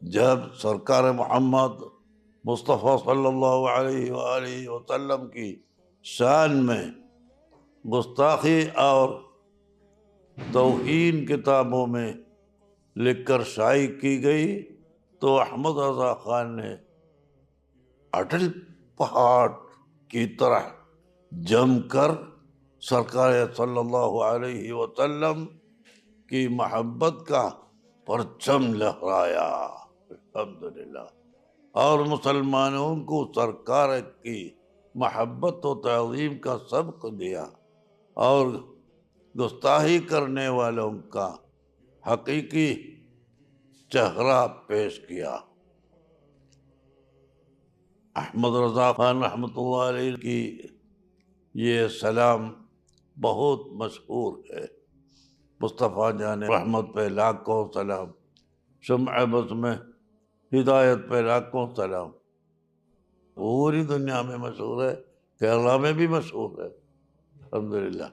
جب سرکار محمد مصطفیٰ صلی اللہ علیہ وآلہ وسلم کی شان میں گستاخی اور توہین کتابوں میں لکھ کر شائع کی گئی تو احمد رضا خان نے اٹل پہاڑ کی طرح جم کر سرکار صلی اللہ علیہ وسلم کی محبت کا پرچم لہرایا، الحمدللہ، اور مسلمانوں کو سرکار کی محبت و تعظیم کا سبق دیا اور گستاخی کرنے والوں کا حقیقی چہرہ پیش کیا۔ احمد رضا خان رحمۃ اللہ علیہ کی یہ سلام بہت مشہور ہے۔ مصطفیٰ جان رحمت پہ لاکھوں سلام، شمع بز میں ہدایت پہ لاکھوں سلام۔ پوری دنیا میں مشہور ہے، کیرلا میں بھی مشہور ہے، الحمدللہ۔